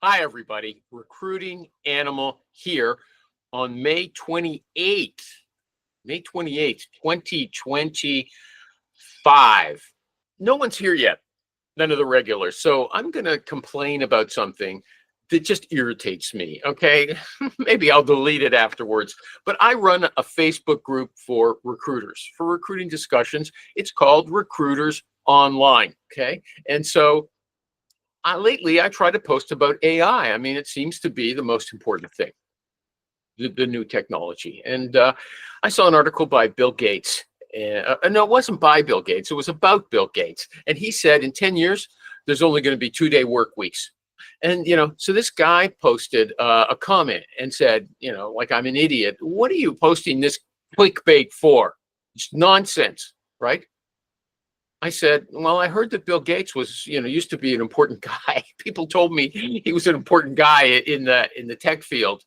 Hi, everybody. Recruiting Animal here on May 28th, May 28th, 2025. No one's here yet, none of the regulars. So I'm going to complain about something that just irritates me. Okay. Maybe I'll delete it afterwards. But I run a Facebook group for recruiters, for recruiting discussions. It's called Recruiters Online. Okay. And so lately, I try to post about AI. I mean, it seems to be the most important thing, the new technology. And I saw an article by Bill Gates. No, it wasn't by Bill Gates. It was about Bill Gates. And he said in 10 years, there's only going to be 2-day work weeks. And, so this guy posted a comment and said, like, I'm an idiot. What are you posting this clickbait for? It's nonsense, right? I said, well, I heard that Bill Gates was, used to be an important guy. People told me he was an important guy in the tech field,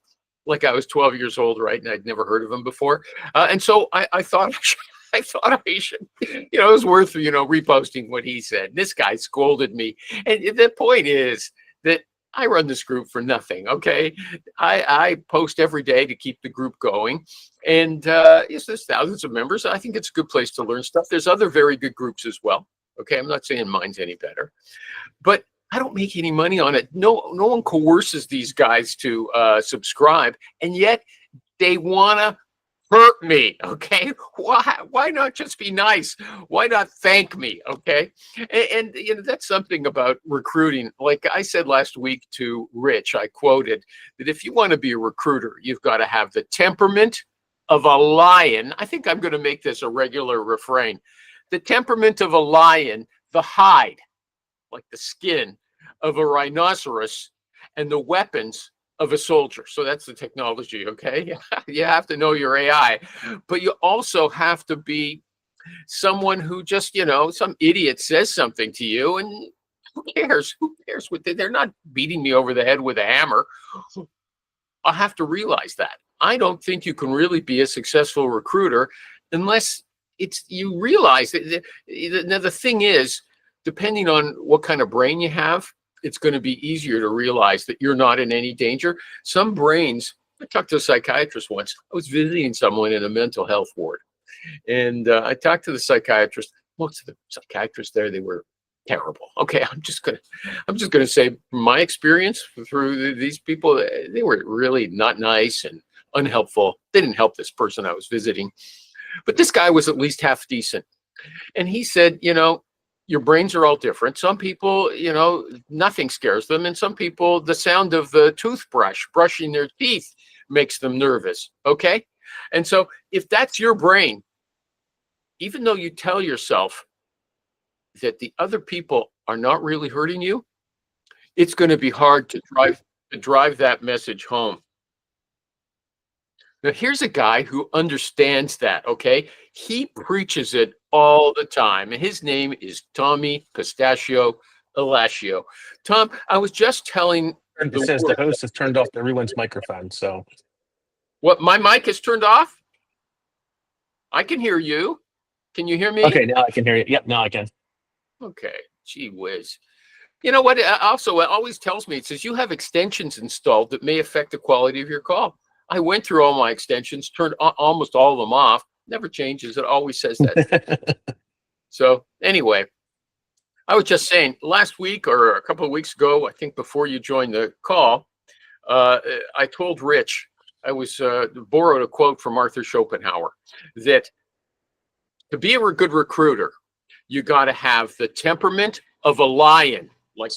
like I was 12 years old, right? And I'd never heard of him before. And so I thought, I thought I should, it was worth, reposting what he said. This guy scolded me. And the point is that I run this group for nothing. Okay. I post every day to keep the group going. And yes, there's thousands of members. I think it's a good place to learn stuff. There's other very good groups as well. Okay. I'm not saying mine's any better, but I don't make any money on it. No one coerces these guys to subscribe. And yet they want to hurt me. Okay. Why not just be nice? Why not thank me? Okay. And that's something about recruiting. Like I said last week to Rich, I quoted that if you want to be a recruiter, you've got to have the temperament of a lion. I think I'm going to make this a regular refrain. The temperament of a lion, the hide, like the skin of a rhinoceros, and the weapons of a soldier. So that's the technology, okay? You have to know your AI, but you also have to be someone who just, some idiot says something to you and who cares? Who cares? They're not beating me over the head with a hammer. I have to realize that. I don't think you can really be a successful recruiter unless you realize that now the thing is, depending on what kind of brain you have, it's going to be easier to realize that you're not in any danger. Some brains, I talked to a psychiatrist once. I was visiting someone in a mental health ward. And I talked to the psychiatrist. Most of the psychiatrists there, they were terrible. Okay, I'm just gonna say from my experience through these people, they were really not nice and unhelpful. They didn't help this person I was visiting. But this guy was at least half decent. And he said, your brains are all different. Some people, nothing scares them. And some people, the sound of the toothbrush brushing their teeth makes them nervous. Okay. And so if that's your brain, even though you tell yourself that the other people are not really hurting you, it's going to be hard to drive that message home. Now, here's a guy who understands that, okay? He preaches it all the time, and his name is Tommy Pistachio Elacio. Tom, I was just telling It says the host has turned off everyone's microphone, so. What, my mic is turned off? I can hear you. Can you hear me? Okay, now I can hear you. Yep, now I can. Okay, gee whiz. You know what? Also, it always tells me, it says you have extensions installed that may affect the quality of your call. I went through all my extensions, turned almost all of them off. Never changes. It always says that. So anyway, I was just saying last week or a couple of weeks ago, I think before you joined the call, I told Rich, I was borrowed a quote from Arthur Schopenhauer that to be a good recruiter, you got to have the temperament of a lion, like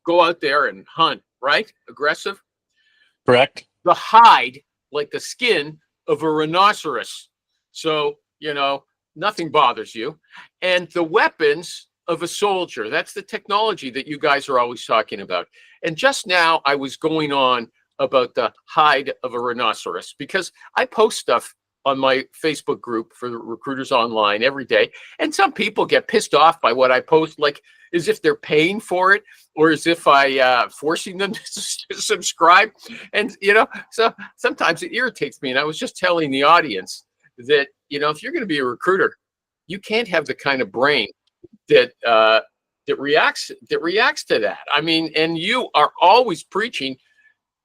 go out there and hunt, right? Aggressive. Correct. The hide, like the skin of a rhinoceros. So, nothing bothers you. And the weapons of a soldier. That's the technology that you guys are always talking about. And just now I was going on about the hide of a rhinoceros because I post stuff on my Facebook group for the Recruiters Online every day. And some people get pissed off by what I post, like as if they're paying for it or as if I forcing them to subscribe. And, so sometimes it irritates me. And I was just telling the audience that, if you're going to be a recruiter, you can't have the kind of brain that that reacts to that. I mean, and you are always preaching,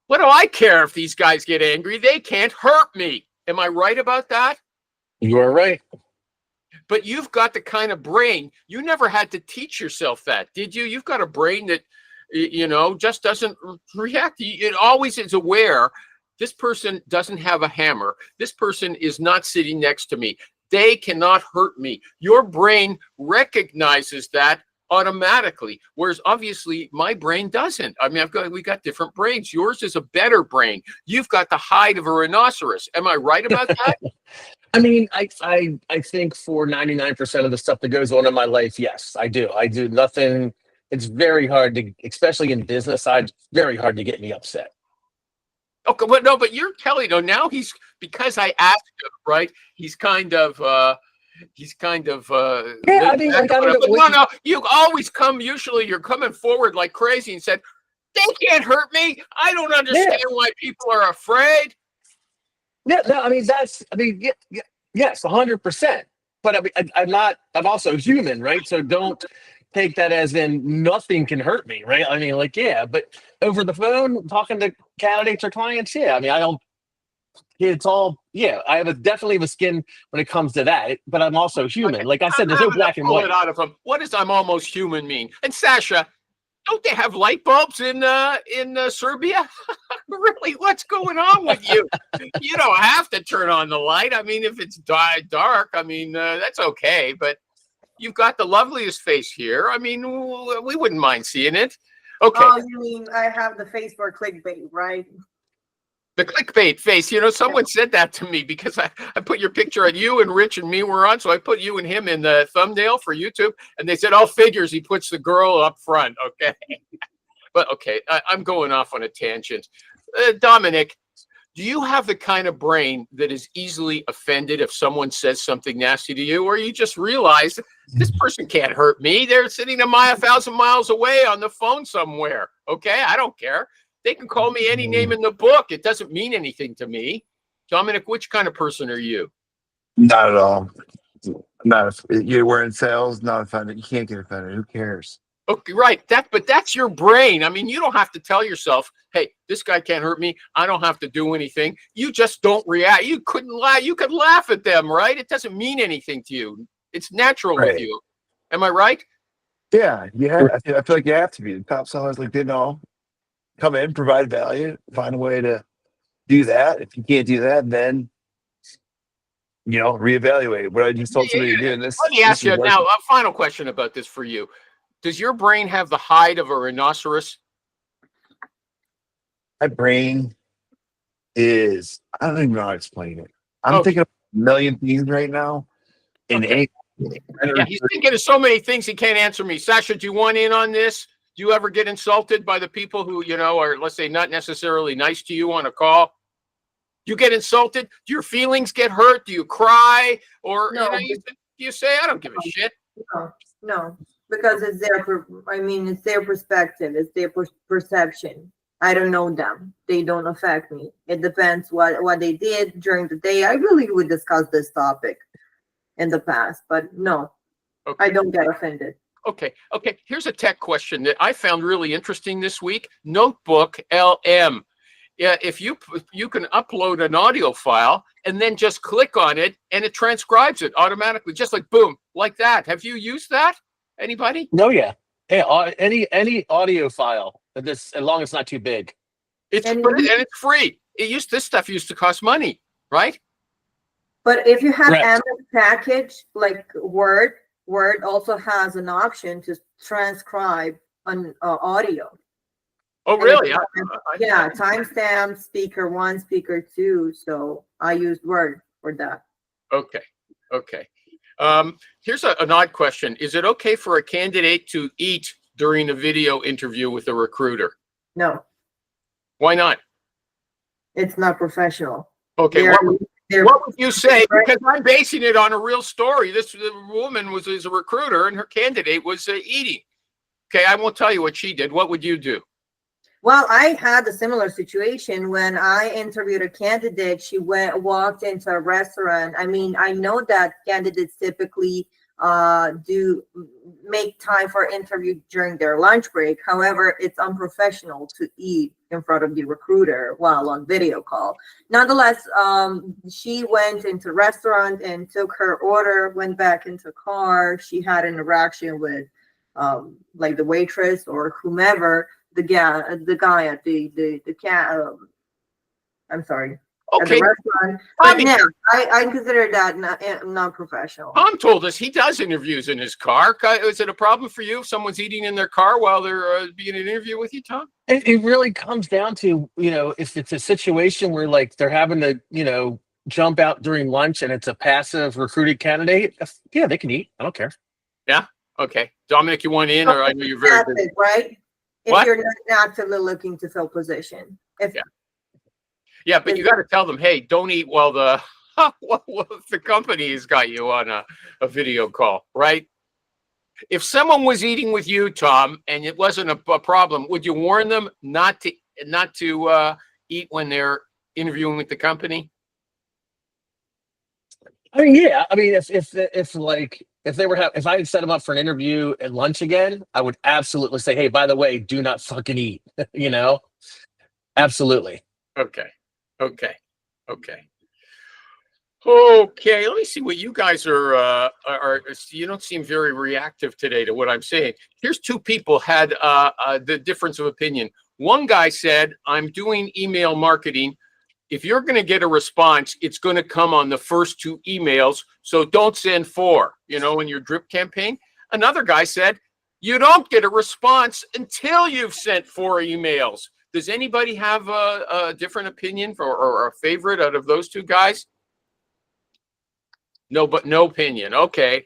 what do I care if these guys get angry? They can't hurt me. Am I right about that? You are right. But you've got the kind of brain, you never had to teach yourself that, did you? You've got a brain that, just doesn't react. It always is aware. This person doesn't have a hammer. This person is not sitting next to me. They cannot hurt me. Your brain recognizes that automatically, whereas obviously my brain doesn't. I mean, we got different brains. Yours is a better brain. You've got the hide of a rhinoceros. Am I right about that? I mean, I think for 99% of the stuff that goes on in my life, yes, I do. I do nothing. It's very hard to, especially in business side, very hard to get me upset. Okay, but no, but you're telling, now because I asked him, right? He's kind of Yeah, I mean, I got but no, you always usually you're coming forward like crazy and said, they can't hurt me. I don't understand why people are afraid. Yeah, no, I mean, yes, 100%. But I mean, I'm also human, right? So don't take that as in nothing can hurt me, right? I mean, but over the phone, talking to candidates or clients, I mean, I have definitely a skin when it comes to that, but I'm also human. Okay. Like I said, there's no black and white. Out of him. What does "I'm almost human" mean? And Sasha, don't they have light bulbs in Serbia? Really, what's going on with you? You don't have to turn on the light. I mean, if it's dark, I mean, that's okay. But you've got the loveliest face here. I mean, we wouldn't mind seeing it. Okay. Oh, you mean I have the face for clickbait, right? The clickbait face. Someone said that to me because I put your picture of you and Rich and me were on. So I put you and him in the thumbnail for YouTube. And they said, all figures, he puts the girl up front. Okay. But okay, I'm going off on a tangent. Dominic, do you have the kind of brain that is easily offended if someone says something nasty to you? Or you just realize this person can't hurt me. They're sitting 1,000 miles away on the phone somewhere. Okay, I don't care. They can call me any name in the book. It doesn't mean anything to me. Dominic, which kind of person are you? Not at all. We're in sales, not offended. You can't get offended. Who cares? Okay, right. But that's your brain. I mean, you don't have to tell yourself, hey, this guy can't hurt me. I don't have to do anything. You just don't react. You couldn't laugh. You could laugh at them, right? It doesn't mean anything to you. It's natural with you. Am I right? Yeah. I feel like you have to be. The top sellers, they know. Come in, provide value, find a way to do that. If you can't do that, then reevaluate. What I just told somebody to do in this. Let me ask you now a final question about this for you. Does your brain have the hide of a rhinoceros? My brain is, I don't even know how to explain it. I'm thinking of a million things right now. Okay. He's thinking of so many things he can't answer me. Sasha, do you want in on this? Do you ever get insulted by the people who, are, let's say, not necessarily nice to you on a call? You get insulted? Do your feelings get hurt? Do you cry? Or, No. You say, I don't give a shit. No, because it's it's their perspective. It's their perception. I don't know them. They don't affect me. It depends what they did during the day. I really would discuss this topic in the past, but no, I don't get offended. Okay. Here's a tech question that I found really interesting this week. Notebook LM. Yeah, if you can upload an audio file and then just click on it and it transcribes it automatically, just like boom, like that. Have you used that? Anybody? No, yeah. Any audio file, as long as it's not too big. It's free. This stuff used to cost money, right? But if you have Correct. MS package like Word also has an option to transcribe an audio. Oh, really? Yeah, timestamp, speaker 1, speaker 2. So I used Word for that. Okay. Here's an odd question. Is it okay for a candidate to eat during a video interview with a recruiter? No, Why not? it's not professional. Okay. What would you say? Because I'm basing it on a real story. This woman was a recruiter and her candidate was eating. Okay, I won't tell you what she did. What would you do? Well, I had a similar situation when I interviewed a candidate. She walked into a restaurant. I mean, I know that candidates typically do make time for interview during their lunch break. However, it's unprofessional to eat in front of the recruiter while on video call. Nonetheless, she went into restaurant and took her order, went back into car. She had an interaction with like the waitress or whomever, the guy at the I'm sorry. At Okay. the restaurant. But Tommy, no, I consider that not professional. Tom told us he does interviews in his car. Is it a problem for you if someone's eating in their car while they're being in an interview with you, Tom? It really comes down to, if it's a situation where like they're having to, jump out during lunch and it's a passive recruited candidate, yeah, they can eat. I don't care. Okay. Dominic, you want in, or I know you're very busy. Passive, right? If What? you're not actively looking to fill position. If Yeah. Yeah, but you got to tell them, hey, don't eat while the the company has got you on a video call, right? If someone was eating with you, Tom, and it wasn't a problem, would you warn them not to eat when they're interviewing with the company? I mean, yeah. I mean, if they were if I had set them up for an interview at lunch again, I would absolutely say, hey, by the way, do not fucking eat. Absolutely. Okay. Let me see what you guys are. You don't seem very reactive today to what I'm saying. Here's two people had the difference of opinion. One guy said, I'm doing email marketing. If you're going to get a response, it's going to come on the first two emails. So don't send 4, in your drip campaign. Another guy said, you don't get a response until you've sent 4 emails. Does anybody have a different opinion or a favorite out of those two guys? No, but no opinion. Okay.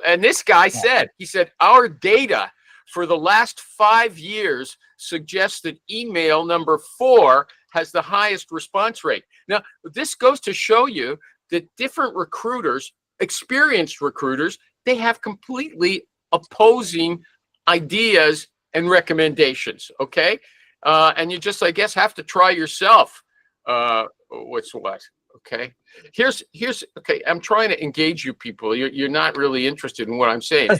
And this guy said, our data for the last 5 years suggests that email number 4 has the highest response rate. Now, this goes to show you that different recruiters, experienced recruiters, they have completely opposing ideas and recommendations. Okay. And you just, I guess, have to try yourself. What's what? Okay. Here's okay. I'm trying to engage you people. You're not really interested in what I'm saying.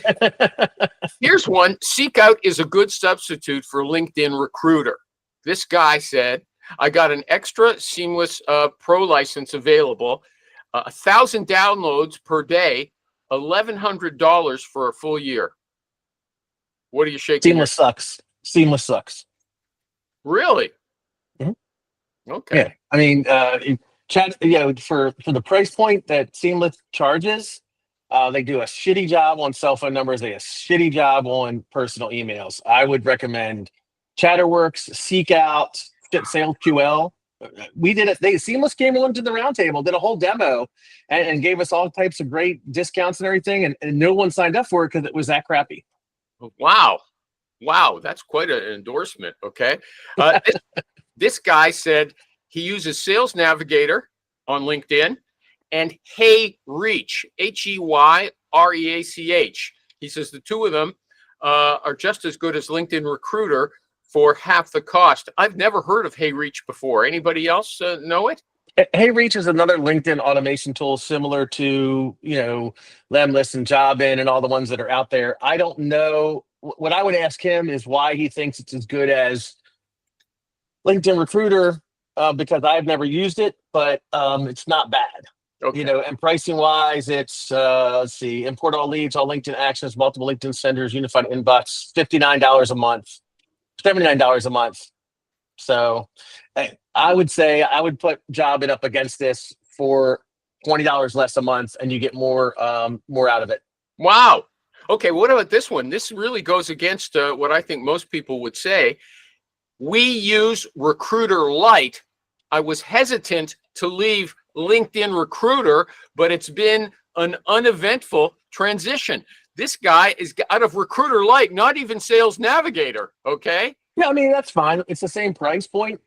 Here's one. Seek Out is a good substitute for LinkedIn Recruiter. This guy said, I got an extra seamless pro license available, 1,000 downloads per day, $1,100 for a full year. What are you shaking? Seamless sucks. Really? Mm-hmm. Okay. Yeah. I mean, chat. For the price point that Seamless charges, they do a shitty job on cell phone numbers. They do a shitty job on personal emails. I would recommend Chatterworks, Seek Out, SalesQL. We did it. Seamless came on to the roundtable, did a whole demo, and gave us all types of great discounts and everything, and no one signed up for it because it was that crappy. Wow, that's quite an endorsement. Okay, this guy said he uses Sales Navigator on LinkedIn and HeyReach, HeyReach. He says the two of them are just as good as LinkedIn Recruiter for half the cost. I've never heard of HeyReach before. Anybody else know it? HeyReach is another LinkedIn automation tool similar to, Lemlist and Jobin and all the ones that are out there. I don't know. What I would ask him is why he thinks it's as good as LinkedIn Recruiter, because I've never used it, but it's not bad. Okay. And pricing wise, it's let's see, import all leads, all LinkedIn actions, multiple LinkedIn senders, unified inbox, $59 a month, $79 a month. So I would say I would put Jobin up against this for $20 less a month, and you get more out of it. Wow. Okay, what about this one? This really goes against what I think most people would say. We use Recruiter Lite. I was hesitant to leave LinkedIn Recruiter, but it's been an uneventful transition. This guy is out of Recruiter Lite, not even Sales Navigator. Okay. Yeah, I mean, that's fine. It's the same price point.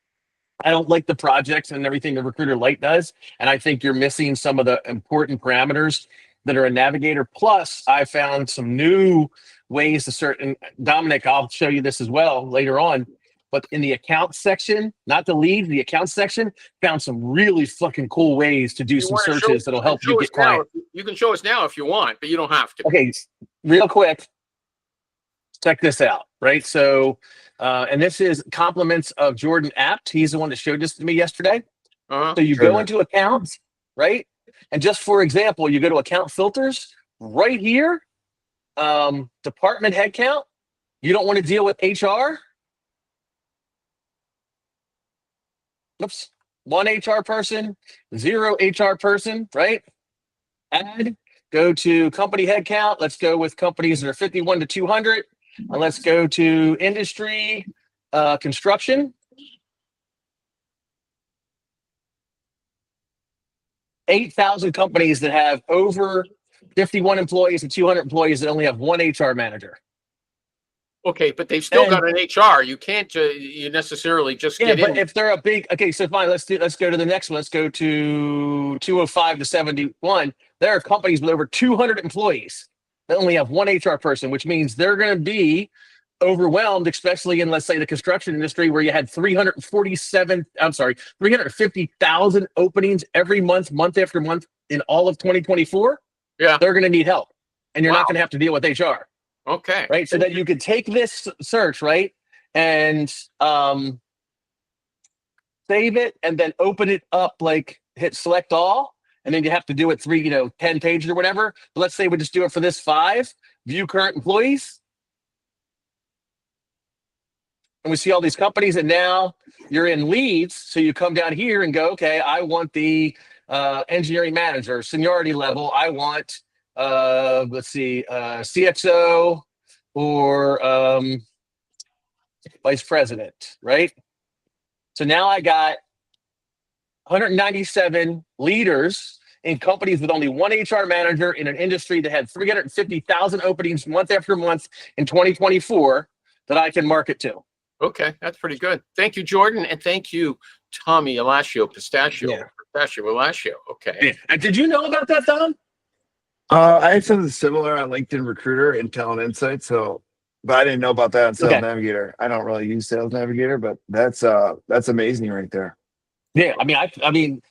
I don't like the projects and everything the Recruiter Lite does. And I think you're missing some of the important parameters that are a Navigator. Plus, I found some new ways to search. And Dominic, I'll show you this as well later on. but in the account section, not the lead, the account section, found some really fucking cool ways to do You some wanna show- searches that'll help show you us get now clients. if- You can show us now if you want, but you don't have to. Okay, real quick, check this out, right? So, and this is compliments of Jordan Apt. He's the one that showed this to me yesterday. Uh-huh. So you Sure. go into accounts, right? And just for example, you go to account filters right here, department headcount. You don't want to deal with HR. Oops. 1 HR person, 0 HR person, right? Add, go to company headcount. Let's go with companies that are 51 to 200. And let's go to industry, construction. 8,000 companies that have over 51 employees and 200 employees that only have 1 HR manager. Okay, but they've still And- got an HR. You can't you necessarily just Yeah, get but in. if they're a big, okay, so fine, let's go to the next one. Let's go to 205 to 71. There are companies with over 200 employees that only have 1 HR person, which means they're going to be overwhelmed, especially in, let's say, the construction industry where you had 350,000 openings every month, month after month in all of 2024. Yeah. They're going to need help, and you're Wow. not going to have to deal with HR. Okay. Right, so that you could take this search, right, and save it and then open it up, like hit select all, and then you have to do it 10 pages or whatever. But let's say we just do it for this 5, view current employees, and we see all these companies, and now you're in leads. So you come down here and go, okay, I want the engineering manager seniority level. I want CXO or vice president, right? So now I got 197 leaders in companies with only 1 HR manager in an industry that had 350,000 openings month after month in 2024 that I can market to. Okay, that's pretty good. Thank you, Jordan, and thank you, Tommy Pistachio. Yeah. Pistachio. Okay. And did you know about that, Dom? I had something similar on LinkedIn Recruiter and Talent Insights. So, but I didn't know about that on Sales Okay. Navigator. I don't really use Sales Navigator, but that's amazing right there. Yeah, I mean,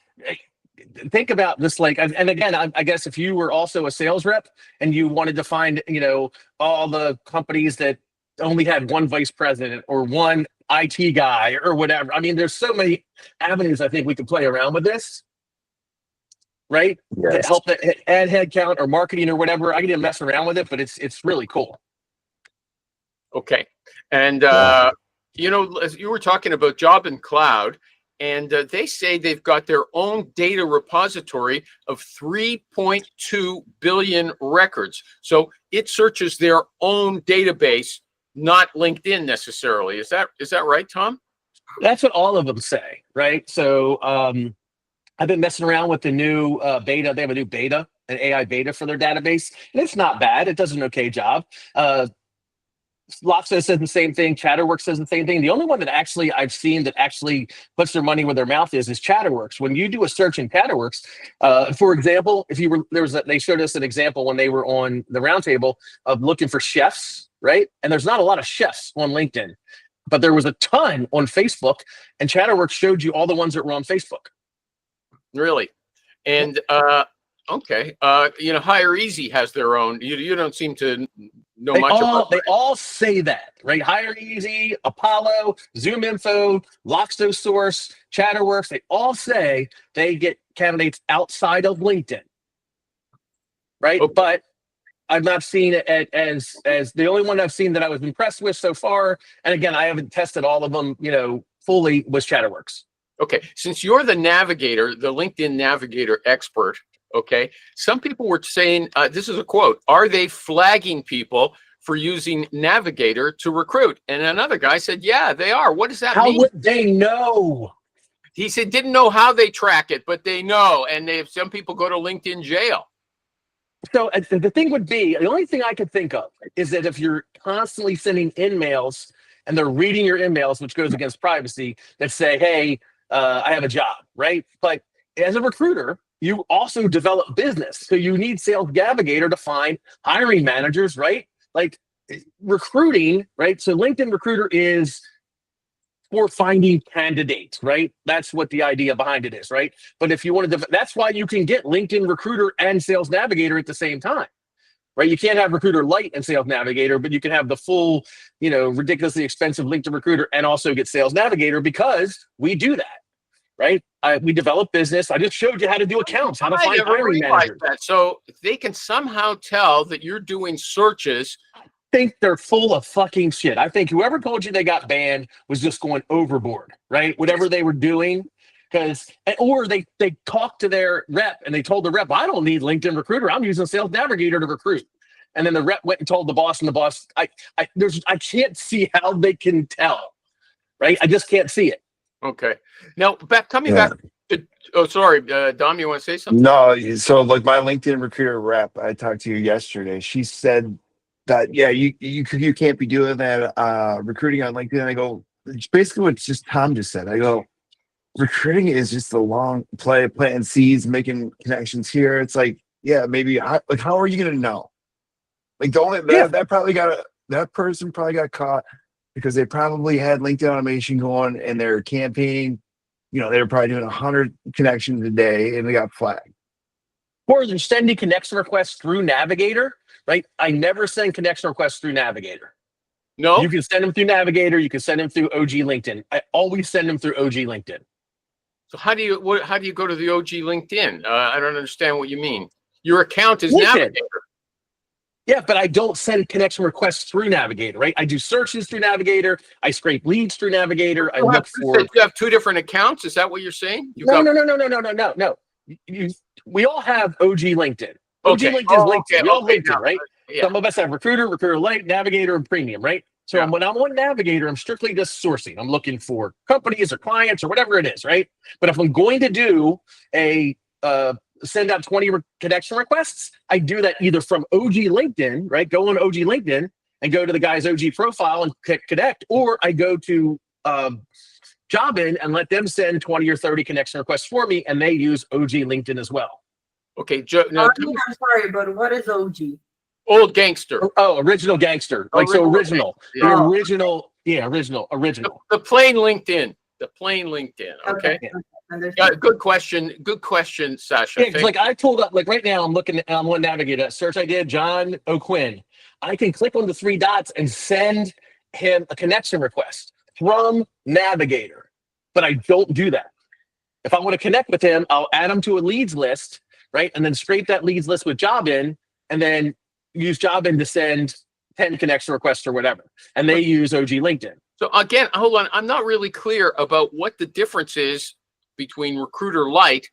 think about this. Like, and again, I guess if you were also a sales rep and you wanted to find, all the companies that only had 1 vice president or 1 IT guy or whatever. I mean, there's so many avenues I think we could play around with this, right? To help add headcount or marketing or whatever. I can even mess around with it, but it's really cool. Okay. And, as you were talking about Job and Cloud, and they say they've got their own data repository of 3.2 billion records. So it searches their own database, not LinkedIn necessarily. Is that right, Tom? That's what all of them say, right? So I've been messing around with the new beta. They have a new beta, an AI beta for their database, and it's not bad. It does an okay job. Loxo says the same thing. Chatterworks says the same thing. The only one that actually I've seen that actually puts their money where their mouth is Chatterworks. When you do a search in Chatterworks, for example, they showed us an example when they were on the roundtable of looking for chefs, right? And there's not a lot of chefs on LinkedIn, but there was a ton on Facebook, and Chatterworks showed you all the ones that were on Facebook. Really? And okay. Hire Easy has their own. You don't seem to know much about They all say that, right? Hire Easy, Apollo, Zoom Info, Loxo Source, Chatterworks. They all say they get candidates outside of LinkedIn, right? Okay. But I've not seen it as the only one I've seen that I was impressed with so far. And again, I haven't tested all of them, fully, was Chatterworks. Okay, since you're the navigator, the LinkedIn navigator expert, okay, some people were saying, this is a quote, are they flagging people for using Navigator to recruit? And another guy said, yeah, they are. What does that How mean? would they know? He said, didn't know how they track it, but they know. And some people go to LinkedIn jail. So the thing would be, the only thing I could think of is that if you're constantly sending emails and they're reading your emails, which goes against privacy, that say, hey, I have a job, right? But as a recruiter, you also develop business. So you need Sales Navigator to find hiring managers, right? Like recruiting, right? So LinkedIn Recruiter is for finding candidates, right? That's what the idea behind it is, right? But if you want to, that's why you can get LinkedIn Recruiter and Sales Navigator at the same time, right? You can't have Recruiter Lite and Sales Navigator, but you can have the full, ridiculously expensive LinkedIn Recruiter and also get Sales Navigator because we do that, right? We develop business. I just showed you how to do accounts, how to I find never hiring realized managers. that. So they can somehow tell that you're doing searches. Think they're full of fucking shit. I think whoever told you they got banned was just going overboard, right? Whatever they were doing, or they talked to their rep and they told the rep, I don't need LinkedIn Recruiter. I'm using Sales Navigator to recruit. And then the rep went and told the boss, and the boss, I can't see how they can tell, right? I just can't see it. Okay. Now, coming back. Oh, sorry, Dom, you want to say something? No, so like my LinkedIn recruiter rep, I talked to you yesterday. She said that you can't be doing that recruiting on LinkedIn. I go, it's basically what just Tom just said. I go, recruiting is just a long planting seeds, making connections here. It's like, yeah, maybe how are you gonna know? Like the only that person probably got caught because they probably had LinkedIn automation going and their campaign. They were probably doing 100 connections a day and they got flagged. Or they're sending connection requests through Navigator, right? I never send connection requests through Navigator. No. You can send them through Navigator. You can send them through OG LinkedIn. I always send them through OG LinkedIn. So how do you go to the OG LinkedIn? I don't understand what you mean. Your account is LinkedIn. Navigator. Yeah, but I don't send connection requests through Navigator, right? I do searches through Navigator. I scrape leads through Navigator. I look for. You have two different accounts. Is that what you're saying? No. We all have OG LinkedIn. OG LinkedIn is LinkedIn. We all LinkedIn, right? Yeah. Some of us have Recruiter Lite, Navigator, and Premium, right? So when I'm on Navigator, I'm strictly just sourcing. I'm looking for companies or clients or whatever it is, right? But if I'm going to do a send out 20 connection requests, I do that either from OG LinkedIn, right? Go on OG LinkedIn and go to the guy's OG profile and click connect, or I go to Jobin and let them send 20 or 30 connection requests for me, and they use OG LinkedIn as well. Okay, now, I'm sorry, but what is OG? Old gangster. Oh, original gangster. Original. Yeah. The original. Yeah, original. The plain LinkedIn. Okay. Yeah, good question, Sasha. Yeah, like I told up, like right now I'm on Navigator. That search I did, John O'Quinn. I can click on the three dots and send him a connection request from Navigator, but I don't do that. If I want to connect with him, I'll add him to a leads list, right? And then scrape that leads list with Jobin, and then use Jobin to send 10 connection requests or whatever. And they use OG LinkedIn. So again, hold on. I'm not really clear about what the difference is between Recruiter Lite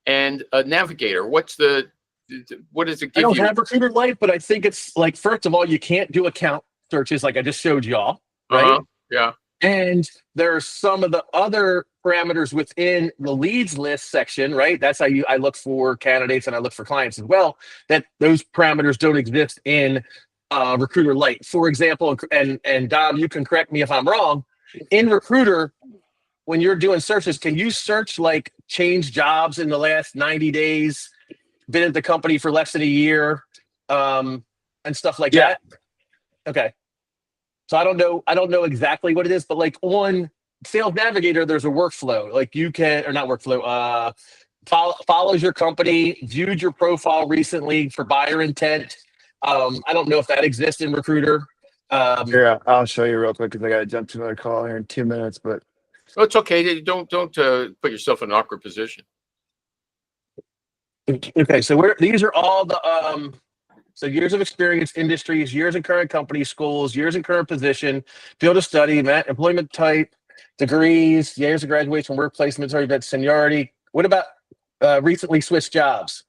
and a Navigator. What does it give you? I don't have Recruiter Lite, but I think it's like, first of all, you can't do account searches like I just showed y'all, right? Yeah. And there are some of the other parameters within the leads list section, right? That's how I look for candidates and I look for clients as well, that those parameters don't exist in Recruiter Lite. For example, and Dom, you can correct me if I'm wrong, in Recruiter, when you're doing searches, can you search like change jobs in the last 90 days, been at the company for less than a year, and stuff like that? Okay. So I don't know exactly what it is, but like on Sales Navigator, there's a workflow. Like you can, or not workflow, follows your company, viewed your profile recently for buyer intent. I don't know if that exists in Recruiter. Here, I'll show you real quick because I got to jump to another call here in 2 minutes, but. Oh, it's okay. Don't put yourself in an awkward position. Okay, so these are all the so years of experience, industries, years in current company, schools, years in current position, field of study, employment type, degrees, years of graduation, work placements, or event seniority. What about recently switched jobs?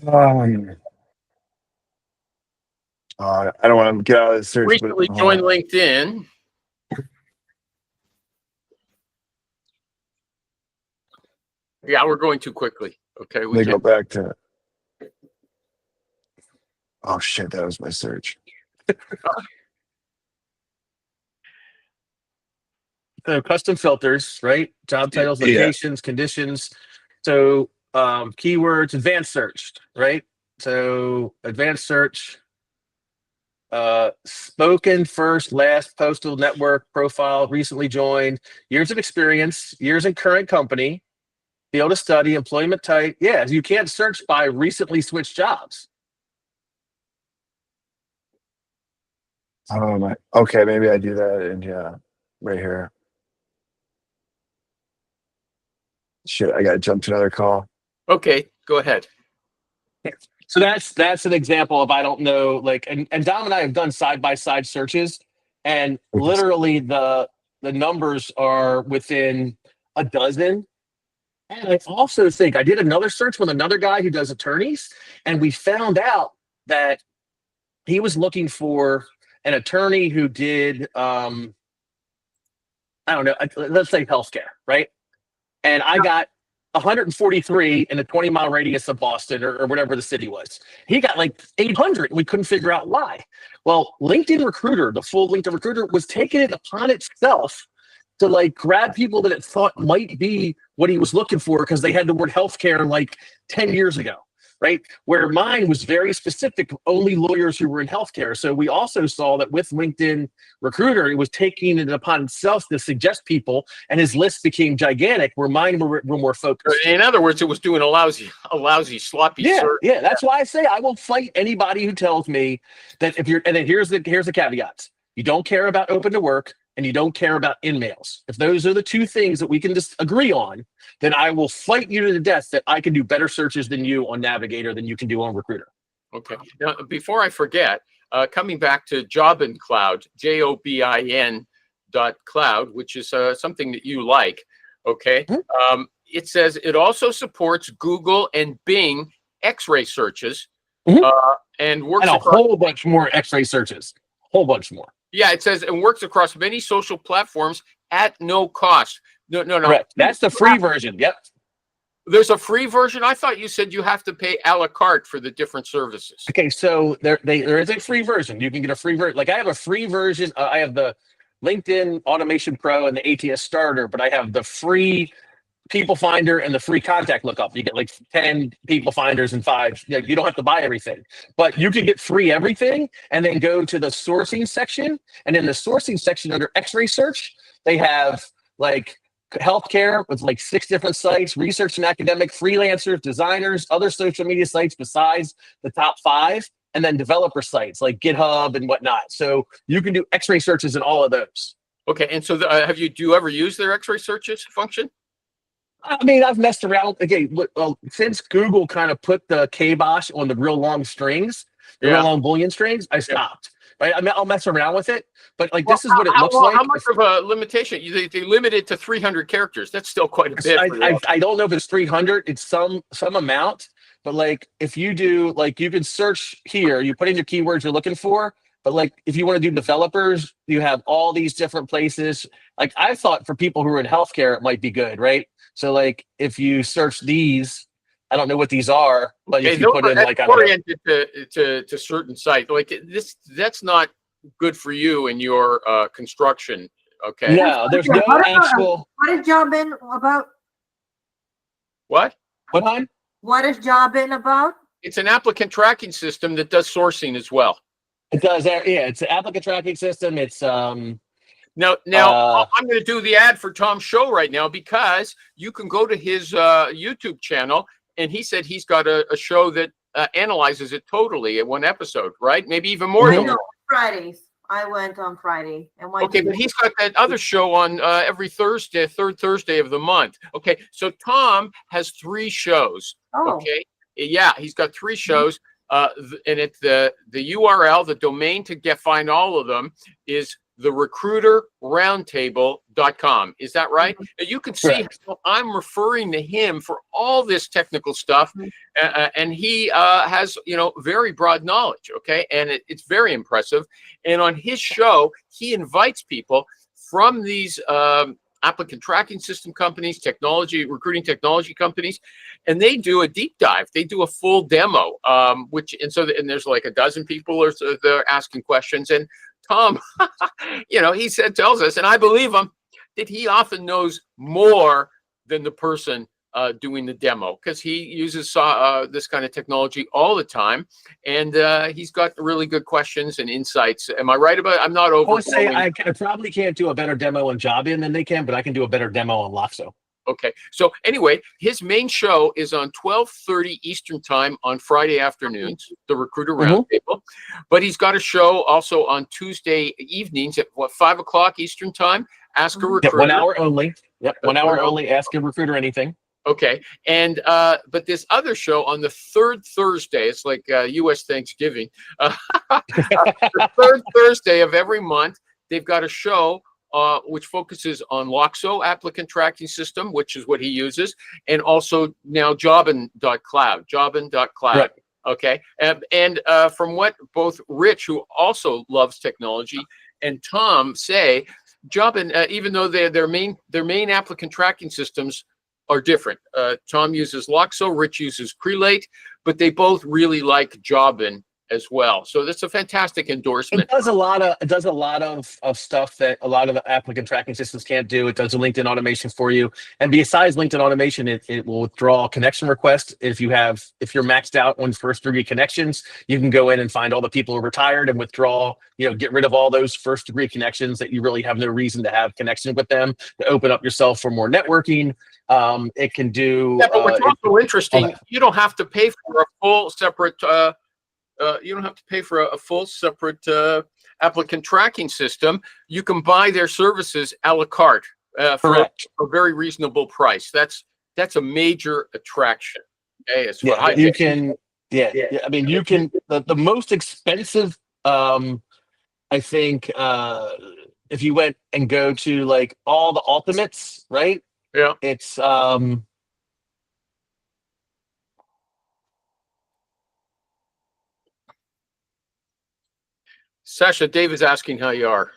I don't want to get out of the search. Recently joined LinkedIn. Yeah, we're going too quickly. Okay, we go back to. Oh shit, that was my search. So custom filters, right? Job titles, locations, conditions. So keywords, advanced search, right? So advanced search. spoken first, last postal network profile, recently joined, years of experience, years in current company, field of study, employment type. Yeah, you can't search by recently switched jobs. Oh my. Okay, maybe I do that and yeah, right here. Shit, I gotta jump to another call. Okay, go ahead. So that's an example of, I don't know, like, and Dom and I have done side by side searches, and literally the numbers are within a dozen. And I also think I did another search with another guy who does attorneys, and we found out that he was looking for an attorney who did I don't know, let's say healthcare, right? And I got 143 in a 20-mile radius of Boston, or whatever the city was. He got like 800. We couldn't figure out why. Well, LinkedIn Recruiter, the full LinkedIn Recruiter, was taking it upon itself to like grab people that it thought might be what he was looking for, because they had the word healthcare like 10 years ago, right? Where mine was very specific, only lawyers who were in healthcare. So we also saw that with LinkedIn Recruiter, it was taking it upon itself to suggest people, and his list became gigantic, where mine were more focused. In other words, it was doing a lousy, sloppy Yeah, search. yeah. That's why I say I will fight anybody who tells me that if you're, and then here's the caveats. You don't care about open to work, and you don't care about in-mails. If those are the two things that we can just agree on, then I will fight you to the death that I can do better searches than you on Navigator than you can do on Recruiter. Okay. Now, before I forget, coming back to Jobin Cloud, JOBIN.cloud, which is something that you like. Okay. Mm-hmm. It says it also supports Google and Bing X-ray searches, Mm-hmm. and works And a across. whole bunch more X-ray searches. Whole bunch more. Yeah, it says it works across many social platforms at no cost. No. Correct. That's the free version. Yep. There's a free version. I thought you said you have to pay a la carte for the different services. Okay, so there is a free version. You can get a free version. Like I have a free version. I have the LinkedIn Automation Pro and the ATS Starter, but I have the free People Finder and the free Contact Lookup. You get like 10 People Finders and 5. You don't have to buy everything, but you can get free everything, and then go to the sourcing section. And in the sourcing section under X-ray search, they have like healthcare with like 6 different sites, research and academic, freelancers, designers, other social media sites besides the top 5, and then developer sites like GitHub and whatnot. So you can do X-ray searches in all of those. Okay, and so do you ever use their X-ray searches function? I mean, I've messed around. Okay, since Google kind of put the kibosh on the real long strings, the real long Boolean strings, I stopped. Right? I mean, I'll mess around with it, but like this is what it looks like. How much of a limitation? They limit it to 300 characters. That's still quite a bit. I don't know if it's 300. It's some amount, but like if you do, like you can search here, you put in your keywords you're looking for. But like if you want to do developers, you have all these different places. Like I thought for people who are in healthcare, it might be good, right? So like if you search these, I don't know what these are, but if you put in like oriented to certain sites, like that's not good for you in your construction. Okay. No, there's no actual. What is Jobin about? What? What on? What is Jobin about? It's an applicant tracking system that does sourcing as well. It does. Yeah, it's an applicant tracking system. It's Now I'm going to do the ad for Tom's show right now, because you can go to his YouTube channel, and he said he's got a show that analyzes it totally in one episode, right? Maybe even more than that. Fridays. I went on Friday. Okay, but he's got that other show on every Thursday, third Thursday of the month. Okay, so Tom has 3 shows. Oh. Okay, yeah, he's got 3 shows. And it's the URL, the domain to find all of them is therecruiterroundtable.com. Is that right? And you can see how I'm referring to him for all this technical stuff. And he has, very broad knowledge. Okay. And it's very impressive. And on his show, he invites people from these applicant tracking system companies, recruiting technology companies, and they do a deep dive. They do a full demo, and there's like a dozen people or so they're asking questions. And Tom, he tells us, and I believe him, that he often knows more than the person doing the demo, because he uses this kind of technology all the time, and he's got really good questions and insights. Am I right about it? I'm not I would say overblowing. I probably can't do a better demo on Jobin than they can, but I can do a better demo on Loxo. Okay. So anyway, his main show is on 12:30 Eastern time on Friday afternoons, the Recruiter Roundtable. But he's got a show also on Tuesday evenings at 5 o'clock Eastern time. Ask a Yep, recruiter. 1 hour only. Yep, 1 hour 1 hour. only. Ask a recruiter anything. Okay. And but this other show on the third Thursday, it's like US Thanksgiving. The third Thursday of every month, they've got a show which focuses on Loxo applicant tracking system, which is what he uses, and also now Jobin.cloud. Right. Okay. And from what both Rich, who also loves technology, and Tom say, Jobin, even though their main applicant tracking systems are different. Tom uses Loxo, Rich uses Prelate, but they both really like Jobin as well. So that's a fantastic endorsement. It does a lot of stuff that a lot of the applicant tracking systems can't do. It does the LinkedIn automation for you. And besides LinkedIn automation, it will withdraw connection requests. If you're maxed out on first degree connections, you can go in and find all the people who are retired and withdraw, get rid of all those first degree connections that you really have no reason to have connection with them, to open up yourself for more networking. It can do. Yeah, but what's also interesting, okay. you don't have to pay for a full separate. You don't have to pay for a full separate applicant tracking system. You can buy their services a la carte for a very reasonable price. That's a major attraction. Okay, as Yeah, you can. Yeah, I mean, you can. The most expensive, I think, if you went and go to like all the ultimates, right? Yeah. It's Sasha, Dave is asking how you are.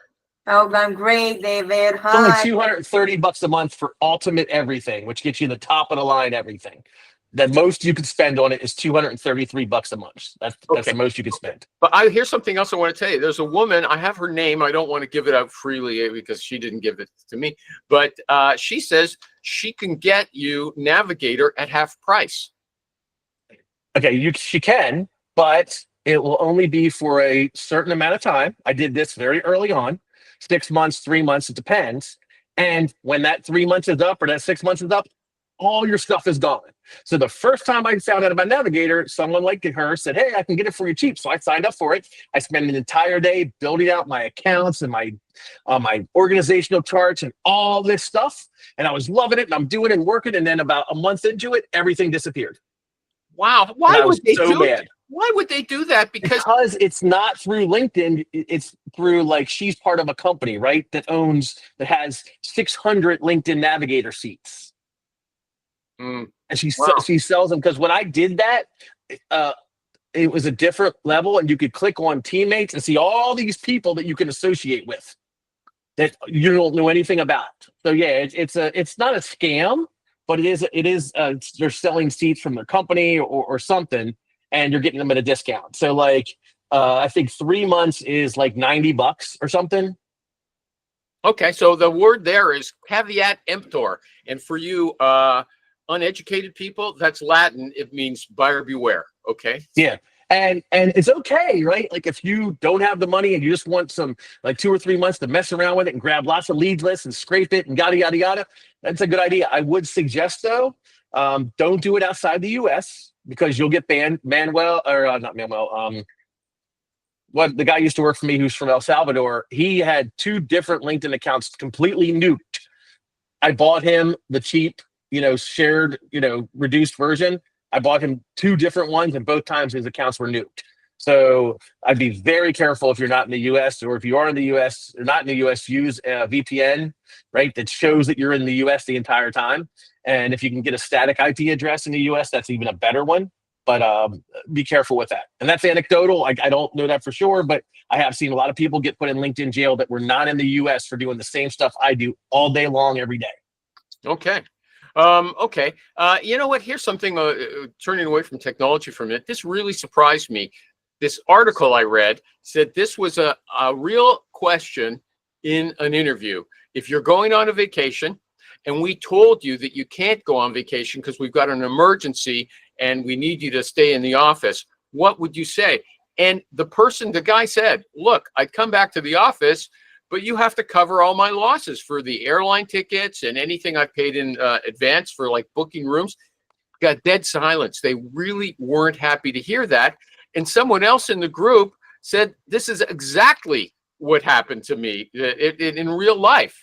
Oh, I'm great, David. It's only Hi. $230 a month for ultimate everything, which gets you the top of the line everything. The most you could spend on it is $233 a month. That's Okay. the most you could spend. But here's something else I want to tell you. There's a woman, I have her name. I don't want to give it out freely because she didn't give it to me. But she says she can get you Navigator at half price. Okay, she can, but it will only be for a certain amount of time. I did this very early on, 6 months, 3 months, it depends. And when that 3 months is up or that 6 months is up, all your stuff is gone. So the first time I found out about Navigator, someone like her said, hey, I can get it for you cheap. So I signed up for it. I spent an entire day building out my accounts and my organizational charts and all this stuff. And I was loving it and I'm doing it and working. And then about a month into it, everything disappeared. Wow. Why would they do mad. that? Why would they do that? Because it's not through LinkedIn. It's through, like, she's part of a company, right? That has 600 LinkedIn Navigator seats. And she sells them. Because when I did that, it was a different level, and you could click on teammates and see all these people that you can associate with that you don't know anything about. So yeah, it's not a scam, but it is they're selling seats from their company or something, and you're getting them at a discount. So like I think 3 months is like $90 or something. Okay, so the word there is caveat emptor, and for you uneducated people, that's Latin. It means buyer beware. Okay. Yeah. And it's okay, right? Like if you don't have the money and you just want some like 2 or 3 months to mess around with it and grab lots of lead lists and scrape it and yada, yada, yada, that's a good idea. I would suggest though, don't do it outside the US because you'll get banned. The guy used to work for me who's from El Salvador. He had 2 different LinkedIn accounts completely nuked. I bought him the cheap, shared, reduced version. I bought him 2 different ones, and both times his accounts were nuked. So I'd be very careful if you're not in the US, or if you are in the US or not in the US, use a VPN, right? That shows that you're in the US the entire time. And if you can get a static IP address in the US, that's even a better one. But be careful with that. And that's anecdotal. I don't know that for sure, but I have seen a lot of people get put in LinkedIn jail that were not in the US for doing the same stuff I do all day long, every day. Okay. Okay. You know what? Here's something, turning away from technology for a minute. This really surprised me. This article I read said this was a real question in an interview. If you're going on a vacation and we told you that you can't go on vacation because we've got an emergency and we need you to stay in the office, what would you say? And the guy said, look, I'd come back to the office, but you have to cover all my losses for the airline tickets and anything I paid in advance for like booking rooms. Got dead silence. They really weren't happy to hear that. And someone else in the group said, this is exactly what happened to me in real life.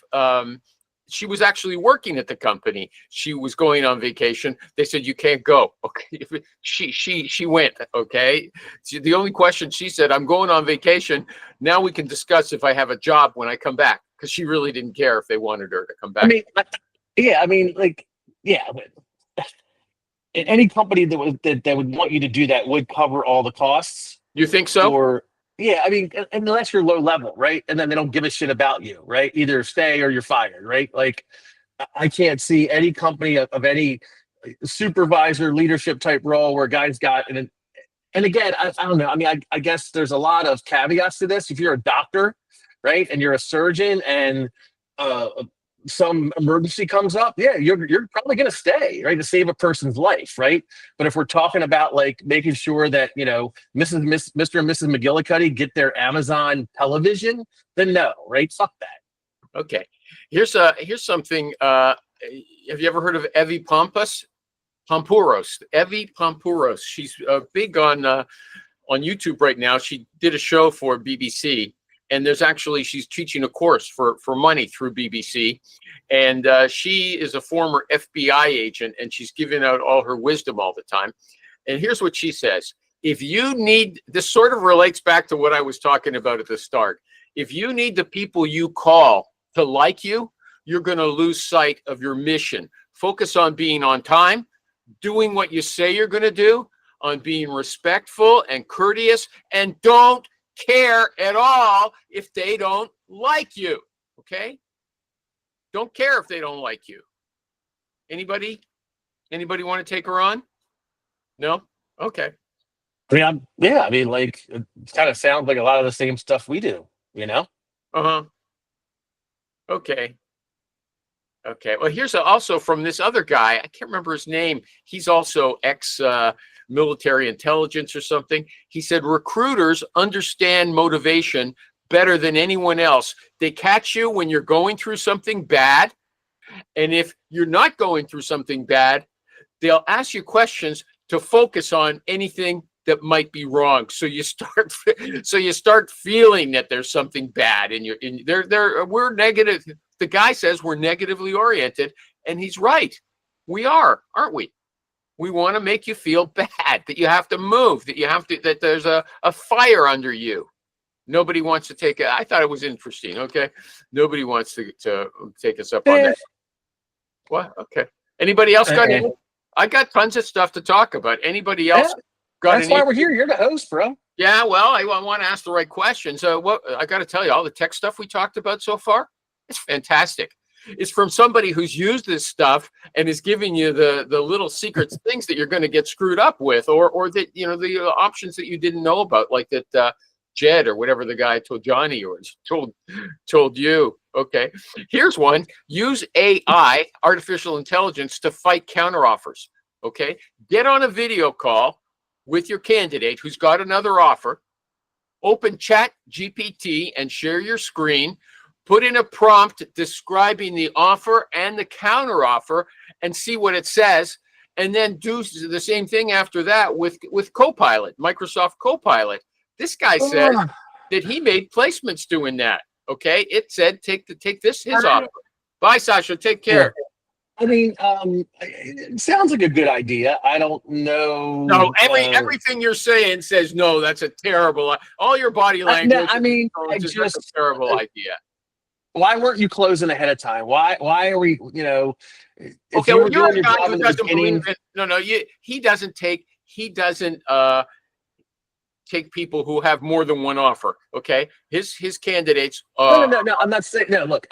She was actually working at the company. She was going on vacation. They said, you can't go. Okay. She went. Okay. The only question, she said, I'm going on vacation. Now we can discuss if I have a job when I come back. Because she really didn't care if they wanted her to come back. I mean, but any company that would want you to do that would cover all the costs. You think so? Or unless you're low level, right? And then they don't give a shit about you, right? Either stay or you're fired, right? Like, I can't see any company of any supervisor leadership type role where guys got and again, I don't know. I mean, I guess there's a lot of caveats to this. If you're a doctor, right, and you're a surgeon, and some emergency comes up, yeah, you're probably going to stay, right, to save a person's life, right? But if we're talking about like making sure that, you know, Mr. and Mrs. McGillicuddy get their Amazon television, then no, right? Fuck that. Okay. Here's something. Have you ever heard of Evie Pampuros? Evie Pampuros. She's big on YouTube right now. She did a show for BBC. And she's teaching a course for money through BBC. And she is a former FBI agent, and she's giving out all her wisdom all the time. And here's what she says. If you need, this sort of relates back to what I was talking about at the start. If you need the people you call to like you, you're going to lose sight of your mission. Focus on being on time, doing what you say you're going to do, on being respectful and courteous, and don't care at all if they don't like you. Okay? Don't care if they don't like you. Anybody want to take her on? No? Okay. I mean, like, it kind of sounds like a lot of the same stuff we do, you know? Okay. Well, here's also from this other guy. I can't remember his name. He's also military intelligence or something. He said recruiters understand motivation better than anyone else. They catch you when you're going through something bad. And if you're not going through something bad, they'll ask you questions to focus on anything that might be wrong. So you start feeling that there's something bad and we're negative. The guy says we're negatively oriented, and he's right. We are, aren't we? We want to make you feel bad, that you have to move, that there's a fire under you. Nobody wants to take it. I thought it was interesting. Okay. Nobody wants to take us up on that. What? Okay. Anybody else got any? I got tons of stuff to talk about. Anybody else got That's why we're here. You're the host, bro. Yeah. Well, I want to ask the right questions. What I got to tell you, all the tech stuff we talked about so far, it's fantastic. It's from somebody who's used this stuff and is giving you the little secrets, things that you're going to get screwed up with, or that, you know, the options that you didn't know about, like that Jed or whatever the guy told Johnny or told you. Okay, here's one. Use AI, artificial intelligence, to fight counteroffers. Okay, get on a video call with your candidate who's got another offer. Open Chat GPT and share your screen. Put in a prompt describing the offer and the counteroffer and see what it says. And then do the same thing after that with Copilot, Microsoft Copilot. This guy said that he made placements doing that. Okay. It said, take his offer. Bye, Sasha. Take care. I mean, it sounds like a good idea. I don't know. No, everything you're saying says, no, that's a terrible, all your body language. That's a terrible idea. Why weren't you closing ahead of time? Why are we, you know? Okay, well, you're a guy who doesn't believe it. No, he doesn't take people who have more than one offer. Okay, his candidates. No. I'm not saying. No, look,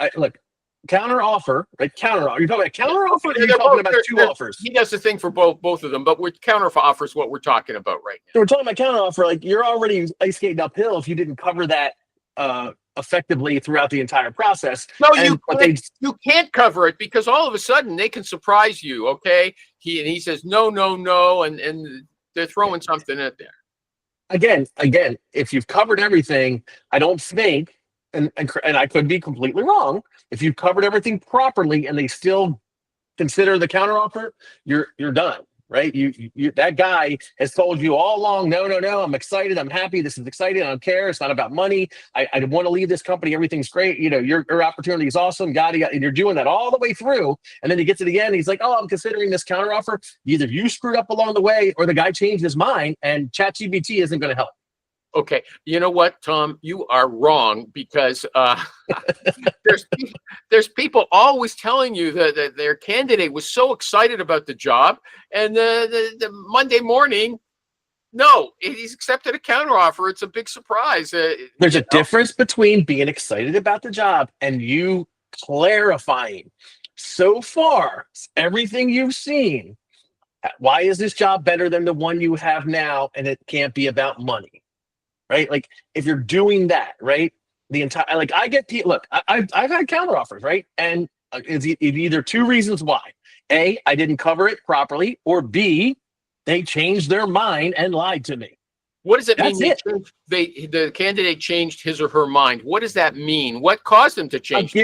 counter offer, right? Counter offer. You're talking about counter offer. Or you're talking about two offers. He does the thing for both of them, but with counter offers, what we're talking about right now. So we're talking about counter offer. Like, you're already ice skating uphill if you didn't cover that effectively throughout the entire process. No, And what they you can't cover it because all of a sudden they can surprise you. Okay, he says no, no, no, and they're throwing something in there. again, if you've covered everything, I don't think, and I could be completely wrong. If you've covered everything properly and they still consider the counteroffer, you're done, right? You that guy has told you all along, no, no, no, I'm excited, I'm happy, this is exciting, I don't care, it's not about money. I want to leave this company, everything's great, your opportunity is awesome, yada, and you're doing that all the way through, and then you get to the end, he's like, oh, I'm considering this counteroffer. Either you screwed up along the way, or the guy changed his mind, and ChatGPT isn't going to help. Okay, you know what, Tom? You are wrong because there's people always telling you that their candidate was so excited about the job, and the Monday morning, no, he's accepted a counteroffer. It's a big surprise. There's a difference between being excited about the job and you clarifying. So far, everything you've seen, why is this job better than the one you have now? And it can't be about money. Right? Like if you're doing that, right? The entire, like I get, look, I've had counteroffers, right? And it's either two reasons why. A, I didn't cover it properly, or B, they changed their mind and lied to me. What does it That's mean? it. The candidate changed his or her mind. What does that mean? What caused them to change?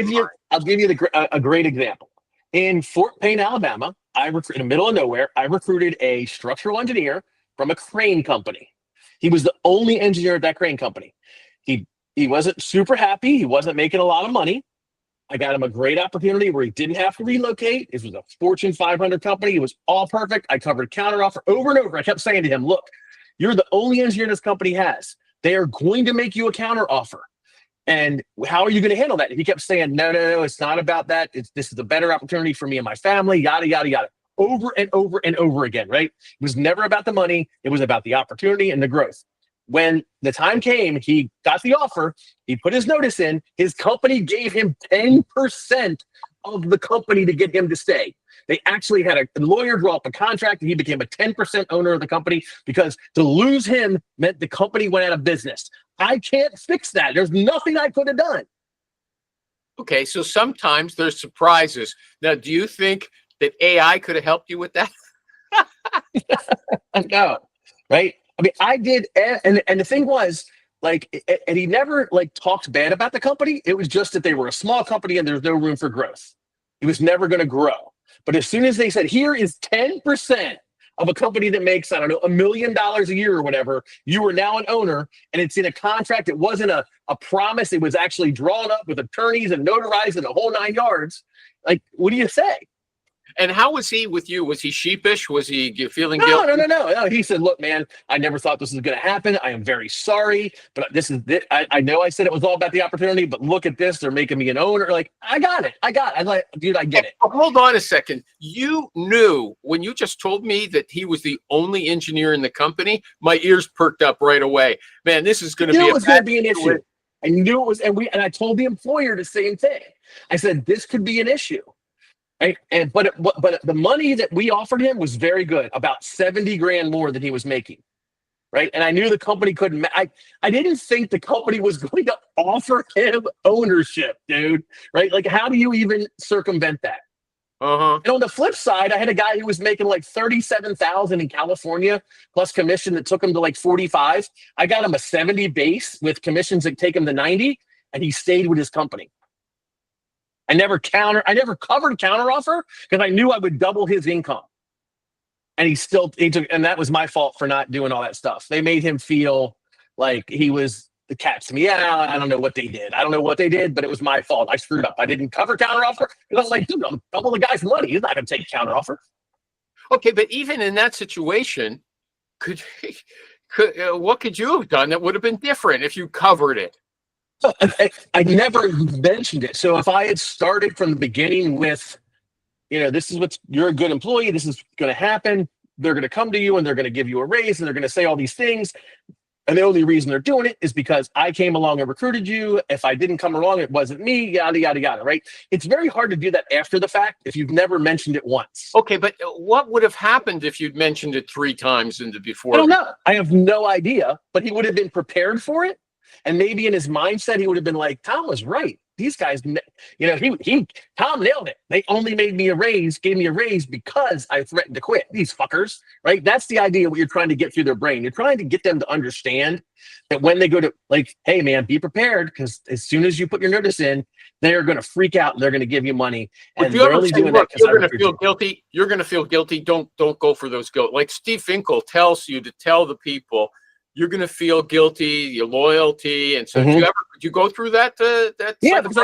I'll give you a great example. In Fort Payne, Alabama, in the middle of nowhere, I recruited a structural engineer from a crane company. He was the only engineer at that crane company. He wasn't super happy. He wasn't making a lot of money. I got him a great opportunity where he didn't have to relocate. It was a Fortune 500 company. It was all perfect. I covered counteroffer over and over. I kept saying to him, look, you're the only engineer this company has. They are going to make you a counteroffer. And how are you going to handle that? And he kept saying, no, it's not about that. This is a better opportunity for me and my family, yada, yada, yada. Over and over and over again, right? It was never about the money. It was about the opportunity and the growth. When the time came, he got the offer, he put his notice in, his company gave him 10% of the company to get him to stay. They actually had a lawyer draw up a contract and he became a 10% owner of the company because to lose him meant the company went out of business. I can't fix that. There's nothing I could have done. Okay, so sometimes there's surprises. Now, do you think that AI could have helped you with that? No, right? I mean, I did, and the thing was, like, and he never like talked bad about the company. It was just that they were a small company and there's no room for growth. It was never going to grow. But as soon as they said, here is 10% of a company that makes, I don't know, $1 million a year or whatever, you are now an owner, and it's in a contract. It wasn't a promise. It was actually drawn up with attorneys and notarized and the whole 9 yards. Like, what do you say? And how was he with you? Was he sheepish? Was he feeling No, guilty? no. He said, look, man, I never thought this was going to happen. I am very sorry, but this is it. I know I said it was all about the opportunity, but look at this. They're making me an owner. Like, I got it. I'm like, dude, I get it. Oh, hold on a second. You knew when you just told me that he was the only engineer in the company, my ears perked up right away. Man, this is going to be It was going to be an issue. I knew it was, and I told the employer the same thing. I said, this could be an issue. Right. But the money that we offered him was very good, about 70 grand more than he was making. Right. And I knew the company couldn't. I didn't think the company was going to offer him ownership, dude. Right. Like, how do you even circumvent that? And on the flip side, I had a guy who was making like 37,000 in California plus commission that took him to like 45. I got him a 70 base with commissions that take him to 90, and he stayed with his company. I never covered counteroffer because I knew I would double his income. And he took, and that was my fault for not doing all that stuff. They made him feel like he was the cat's meow. I don't know what they did. But it was my fault. I screwed up. I didn't cover counteroffer because I was like, dude, I'm double the guy's money. He's not going to take counteroffer. Okay, but even in that situation, what could you have done that would have been different if you covered it? I never mentioned it. So if I had started from the beginning with, this is you're a good employee, this is going to happen, they're going to come to you and they're going to give you a raise and they're going to say all these things. And the only reason they're doing it is because I came along and recruited you. If I didn't come along, it wasn't me, yada, yada, yada, right? It's very hard to do that after the fact if you've never mentioned it once. Okay, but what would have happened if you'd mentioned it 3 times before? I don't know. I have no idea, but he would have been prepared for it. And maybe in his mindset, he would have been like, Tom was right. These guys, Tom nailed it. They only gave me a raise because I threatened to quit. These fuckers, right? That's the idea what you're trying to get through their brain. You're trying to get them to understand that when they go to like, hey man, be prepared because as soon as you put your notice in, they're going to freak out and they're going to give you money. But And you they're ever only say, doing that look, because you're going to feel guilty. You're going to feel guilty. Don't go for those guilt. Like Steve Finkel tells you to tell the people you're going to feel guilty, your loyalty. And so Mhm. do you go through that? Yeah, because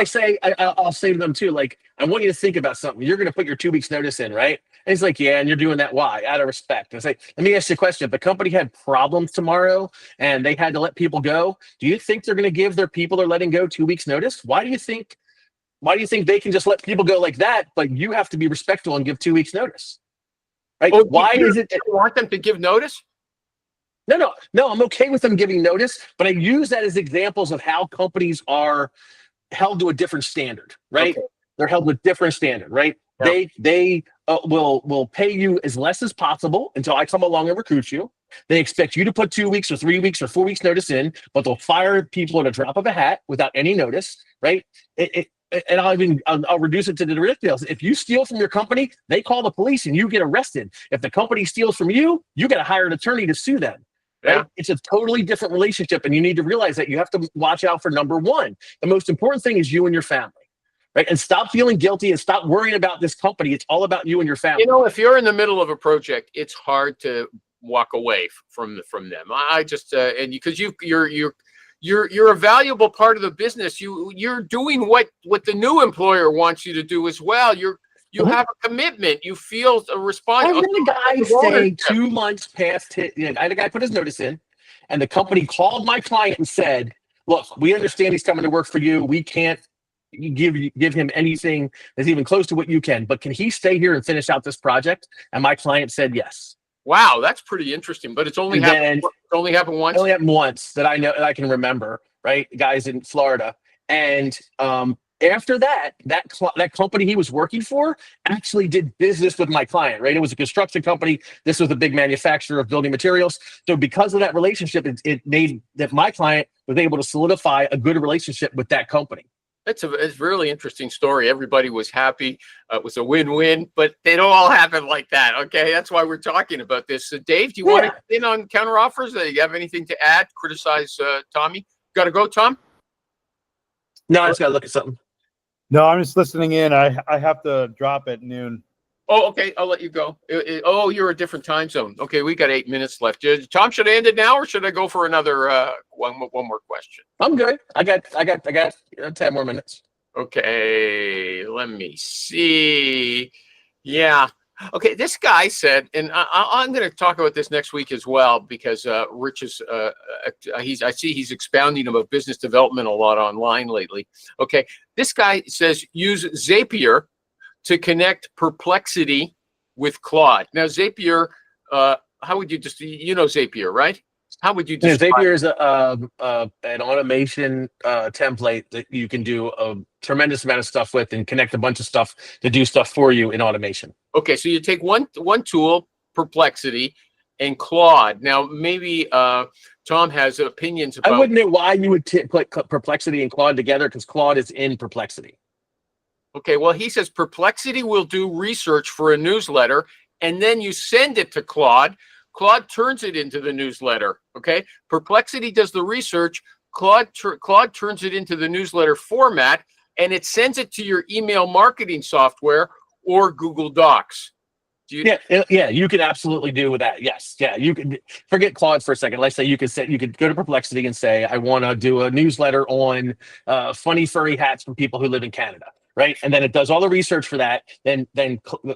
I'll say to them too, like, I want you to think about something. You're going to put your 2 weeks notice in, right? And he's like, yeah, and you're doing that. Why? Out of respect. And it's like, let me ask you a question. If the company had problems tomorrow and they had to let people go, do you think they're going to give their people they're letting go 2 weeks notice? Why do you think they can just let people go like that, but you have to be respectful and give 2 weeks notice? Right? Oh, Why is it? You want them to give notice? No. I'm okay with them giving notice, but I use that as examples of how companies are held to a different standard, right? Okay. They're held with different standard, right? Yeah. They will pay you as less as possible until I come along and recruit you. They expect you to put 2 weeks or 3 weeks or 4 weeks notice in, but they'll fire people at a drop of a hat without any notice, right? And I'll reduce it to the ridiculous. If you steal from your company, they call the police and you get arrested. If the company steals from you, you got to hire an attorney to sue them. Right? Yeah. It's a totally different relationship, and you need to realize that you have to watch out for number one. The most important thing is you and your family, right? And stop feeling guilty and stop worrying about this company. It's all about you and your family. You know, if you're in the middle of a project, it's hard to walk away from them. I just and because you're a valuable part of the business. You're doing what the new employer wants you to do as well. You have a commitment. You feel a I responsibility. had a guy say 2 months past I had a guy put his notice in, and the company called my client and said, look, we understand he's coming to work for you. We can't give him anything that's even close to what you can, but can he stay here and finish out this project? And my client said yes. Wow, that's pretty interesting. But it's only happened once. I only happened once that I know that I can remember, right? Guys in Florida. And after that company he was working for actually did business with my client, right? It was a construction company. This was a big manufacturer of building materials. So because of that relationship, it made that my client was able to solidify a good relationship with that company. It's a really interesting story. Everybody was happy. It was a win-win, but they don't all happen like that. Okay, that's why we're talking about this. Dave, do you want to get in on counter offers? Do you have anything to add? Criticize Tommy? Got to go, Tom? No, I just got to look at something. No, I'm just listening in. I have to drop at noon. Oh, okay. I'll let you go. Oh, you're a different time zone. Okay, we got 8 minutes left. Tom, should I end it now, or should I go for another one more question? I'm good. I got 10 more minutes. Okay, let me see. Yeah. Okay, this guy said, and I'm going to talk about this next week as well, because Rich is I see he's expounding about business development a lot online lately. Okay, this guy says use Zapier to connect Perplexity with Claude. Now, Zapier, how would you just Zapier, right? How would you describe Zapier is an automation template that you can do a tremendous amount of stuff with and connect a bunch of stuff to do stuff for you in automation. Okay, so you take one tool, Perplexity, and Claude. Now, maybe Tom has opinions about. I wouldn't know why you would put Perplexity and Claude together, because Claude is in Perplexity. Okay, well, he says Perplexity will do research for a newsletter, and then you send it to Claude. Claude turns it into the newsletter. Okay, Perplexity does the research. Claude turns it into the newsletter format, and it sends it to your email marketing software or Google Docs. Yeah, you can absolutely do that. Yes, yeah, you can forget Claude for a second. Let's say you could go to Perplexity and say, I want to do a newsletter on funny furry hats from people who live in Canada. Right, and then it does all the research for that. Then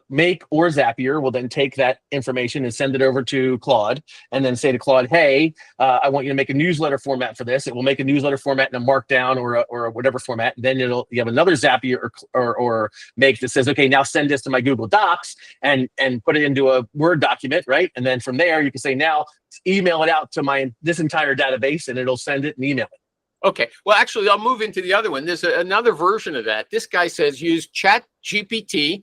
Make or Zapier will then take that information and send it over to Claude, and then say to Claude, "Hey, I want you to make a newsletter format for this." It will make a newsletter format in a Markdown or whatever format. And then you have another Zapier or Make that says, "Okay, now send this to my Google Docs and put it into a Word document." Right, and then from there you can say, "Now email it out to this entire database," and it'll send it and email it. Okay. Well, actually, I'll move into the other one. There's another version of that. This guy says use ChatGPT,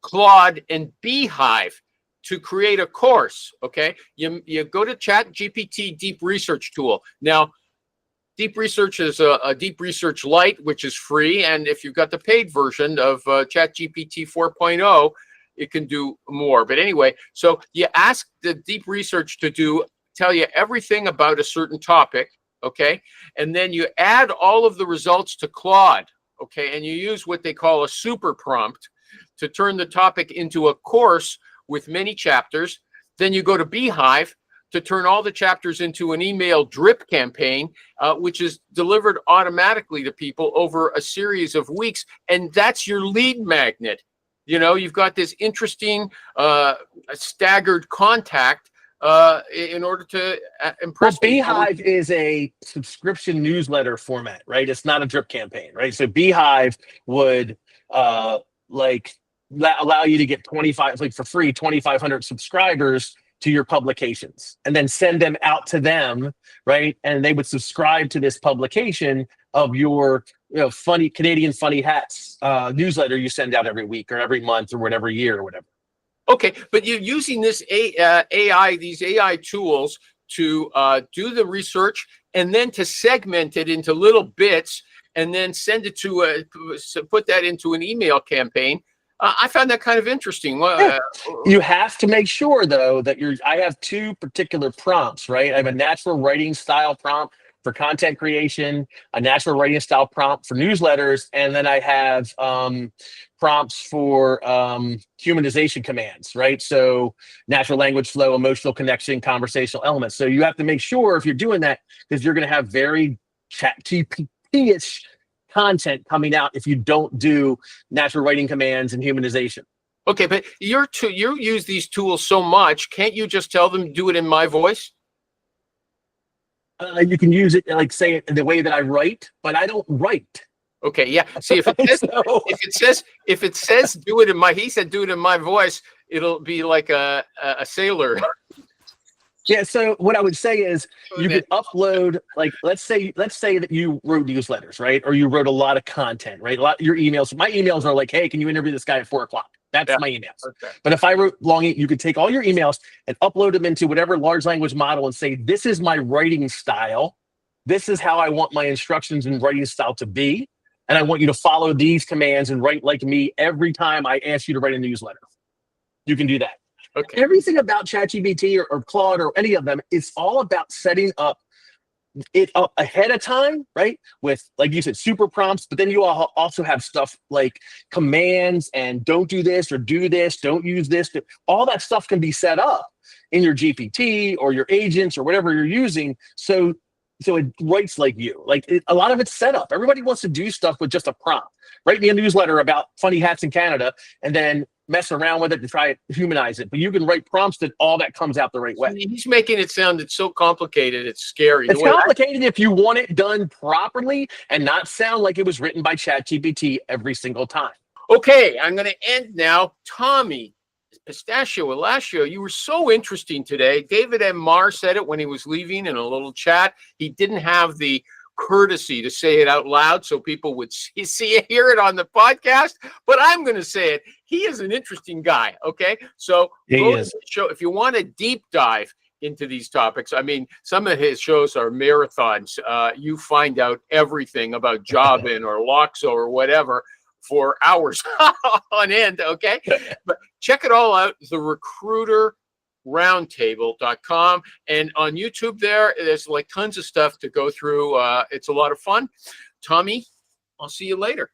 Claude, and Beehive to create a course. Okay. You go to ChatGPT Deep Research Tool. Now, Deep Research is a Deep Research Lite, which is free. And if you've got the paid version of ChatGPT 4.0, it can do more. But anyway, so you ask the Deep Research to tell you everything about a certain topic, okay? And then you add all of the results to Claude, okay? And you use what they call a super prompt to turn the topic into a course with many chapters. Then you go to Beehive to turn all the chapters into an email drip campaign, which is delivered automatically to people over a series of weeks. And that's your lead magnet. You know, you've got this interesting staggered contact in order to impress Well, people. Beehive is a subscription newsletter format, right? It's not a drip campaign, right? So Beehive would allow you to get 25, like for free, 2,500 subscribers to your publications, and then send them out to them, right? And they would subscribe to this publication of your funny Canadian Funny Hats newsletter you send out every week or every month or whatever year or whatever. Okay, but you're using this AI, these AI tools to do the research and then to segment it into little bits and then send it to put that into an email campaign. I found that kind of interesting. You have to make sure though that I have two particular prompts, right? I have a natural writing style prompt for content creation, a natural writing style prompt for newsletters, and then I have prompts for humanization commands, right? So natural language flow, emotional connection, conversational elements. So you have to make sure if you're doing that, because you're going to have very ChatGPT-ish content coming out if you don't do natural writing commands and humanization. Okay, but you use these tools so much, can't you just tell them do it in my voice? You can use it, like say it in the way that I write, but I don't write. Okay, yeah. See, if it says do it in my, he said do it in my voice, it'll be like a sailor. Yeah. So what I would say is you could upload, like, let's say that you wrote newsletters, right? Or you wrote a lot of content, right? Your emails. My emails are like, hey, can you interview this guy at 4:00? That's my emails. Okay. But if I wrote you could take all your emails and upload them into whatever large language model and say, this is my writing style. This is how I want my instructions and writing style to be. And I want you to follow these commands and write like me every time I ask you to write a newsletter. You can do that. Okay. Everything about ChatGPT or Claude or any of them, it's all about setting it up ahead of time, right? With, like you said, super prompts, but then you also have stuff like commands and don't do this or do this, don't use this. All that stuff can be set up in your GPT or your agents or whatever you're using. So it writes like you. A lot of it's set up. Everybody wants to do stuff with just a prompt. Write me a newsletter about funny hats in Canada and then mess around with it to try to humanize it. But you can write prompts that all that comes out the right way. He's making it sound it's so complicated, it's scary. It's complicated if you want it done properly and not sound like it was written by ChatGPT every single time. Okay, I'm going to end now. Tommy Pistachio Elascio, you were so interesting today. David M. Marr said it when he was leaving in a little chat. He didn't have the courtesy to say it out loud so people would hear it on the podcast, but I'm going to say it. He is an interesting guy, okay? So go to the show if you want a deep dive into these topics. I mean, some of his shows are marathons. You find out everything about Jobin or Loxo or whatever for hours on end, okay? But check it all out, therecruiterroundtable.com, and on YouTube there's like tons of stuff to go through. It's a lot of fun. Tommy, I'll see you later.